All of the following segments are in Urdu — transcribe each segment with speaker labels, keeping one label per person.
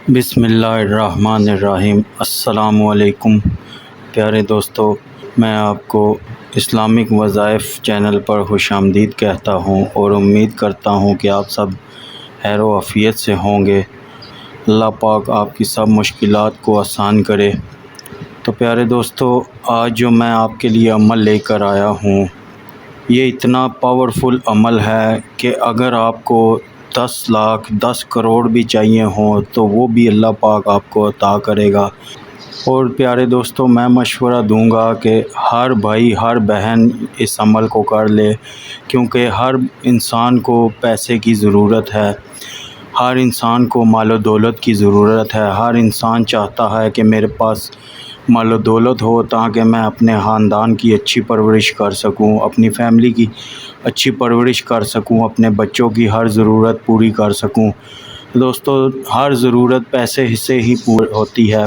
Speaker 1: بسم اللہ الرحمن الرحیم۔ السلام علیکم پیارے دوستو، میں آپ کو اسلامک وظائف چینل پر خوش آمدید کہتا ہوں اور امید کرتا ہوں کہ آپ سب خیر و عافیت سے ہوں گے۔ اللہ پاک آپ کی سب مشکلات کو آسان کرے۔ تو پیارے دوستو، آج جو میں آپ کے لیے عمل لے کر آیا ہوں، یہ اتنا پاورفل عمل ہے کہ اگر آپ کو 10 لاکھ 10 کروڑ بھی چاہیے ہوں تو وہ بھی اللہ پاک آپ کو عطا کرے گا۔ اور پیارے دوستو، میں مشورہ دوں گا کہ ہر بھائی ہر بہن اس عمل کو کر لے، کیونکہ ہر انسان کو پیسے کی ضرورت ہے، ہر انسان کو مال و دولت کی ضرورت ہے۔ ہر انسان چاہتا ہے کہ میرے پاس مال و دولت ہو تاکہ میں اپنے خاندان کی اچھی پرورش کر سکوں، اپنی فیملی کی اچھی پرورش کر سکوں، اپنے بچوں کی ہر ضرورت پوری کر سکوں۔ دوستو، ہر ضرورت پیسے سے ہی پوری ہوتی ہے۔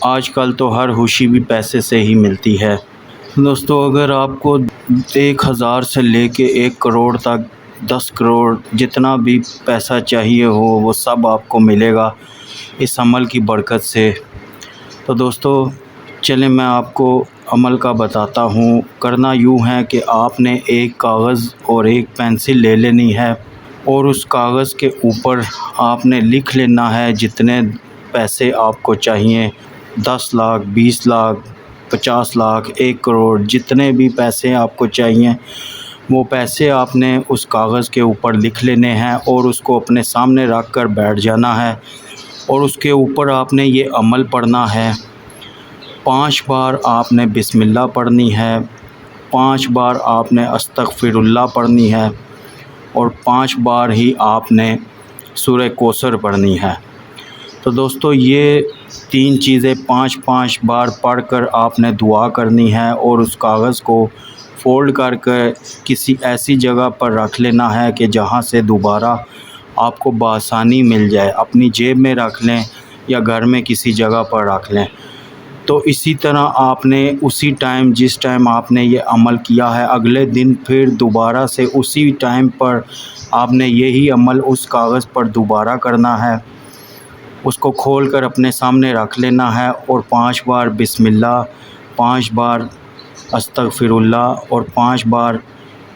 Speaker 1: آج کل تو ہر خوشی بھی پیسے سے ہی ملتی ہے۔ دوستو، اگر آپ کو 1000 سے لے کے 1 کروڑ تک، 10 کروڑ جتنا بھی پیسہ چاہیے ہو وہ سب آپ کو ملے گا اس عمل کی برکت سے۔ تو دوستو چلیں میں آپ کو عمل کا بتاتا ہوں۔ کرنا یوں ہے کہ آپ نے ایک کاغذ اور ایک پینسل لے لینی ہے اور اس کاغذ کے اوپر آپ نے لکھ لینا ہے جتنے پیسے آپ کو چاہیے، 10 لاکھ 20 لاکھ 50 لاکھ 1 کروڑ، جتنے بھی پیسے آپ کو چاہیے وہ پیسے آپ نے اس کاغذ کے اوپر لکھ لینے ہیں اور اس کو اپنے سامنے رکھ کر بیٹھ جانا ہے اور اس کے اوپر آپ نے یہ عمل پڑھنا ہے۔ 5 بار آپ نے بسم اللہ پڑھنی ہے، 5 بار آپ نے استغفر اللہ پڑھنی ہے اور 5 بار ہی آپ نے سورہ کوثر پڑھنی ہے۔ تو دوستو یہ 3 چیزیں 5 بار پڑھ کر آپ نے دعا کرنی ہے اور اس کاغذ کو فولڈ کر کے کسی ایسی جگہ پر رکھ لینا ہے کہ جہاں سے دوبارہ آپ کو بآسانی مل جائے۔ اپنی جیب میں رکھ لیں یا گھر میں کسی جگہ پر رکھ لیں۔ تو اسی طرح آپ نے اسی ٹائم جس ٹائم آپ نے یہ عمل کیا ہے، اگلے دن پھر دوبارہ سے اسی ٹائم پر آپ نے یہی عمل اس کاغذ پر دوبارہ کرنا ہے۔ اس کو کھول کر اپنے سامنے رکھ لینا ہے اور 5 بار بسم اللہ، 5 بار استغفر اللہ اور 5 بار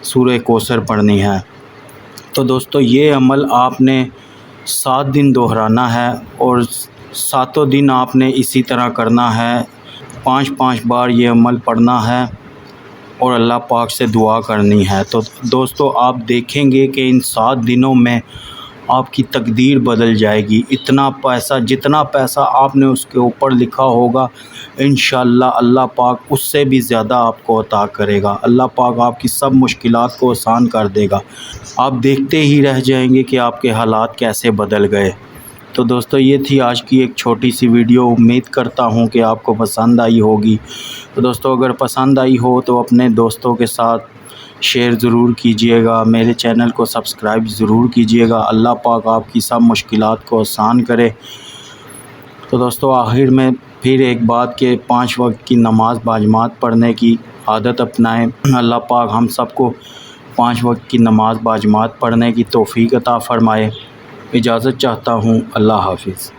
Speaker 1: سورہ کوثر پڑھنی ہے۔ تو دوستو یہ عمل آپ نے 7 دن دہرانا ہے اور 7 دن آپ نے اسی طرح کرنا ہے۔ 5 بار یہ عمل پڑھنا ہے اور اللہ پاک سے دعا کرنی ہے۔ تو دوستو آپ دیکھیں گے کہ ان 7 دنوں میں آپ کی تقدیر بدل جائے گی۔ جتنا پیسہ آپ نے اس کے اوپر لکھا ہوگا، انشاءاللہ اللہ پاک اس سے بھی زیادہ آپ کو عطا کرے گا۔ اللہ پاک آپ کی سب مشکلات کو آسان کر دے گا۔ آپ دیکھتے ہی رہ جائیں گے کہ آپ کے حالات کیسے بدل گئے۔ تو دوستو یہ تھی آج کی ایک چھوٹی سی ویڈیو۔ امید کرتا ہوں کہ آپ کو پسند آئی ہوگی۔ تو دوستو اگر پسند آئی ہو تو اپنے دوستوں کے ساتھ شیئر ضرور کیجئے گا، میرے چینل کو سبسکرائب ضرور کیجئے گا۔ اللہ پاک آپ کی سب مشکلات کو آسان کرے۔ تو دوستو آخر میں پھر ایک بات کہ 5 وقت کی نماز باجماعت پڑھنے کی عادت اپنائیں۔ اللہ پاک ہم سب کو 5 وقت کی نماز باجماعت پڑھنے کی توفیق عطا فرمائے۔ اجازت چاہتا ہوں۔ اللہ حافظ۔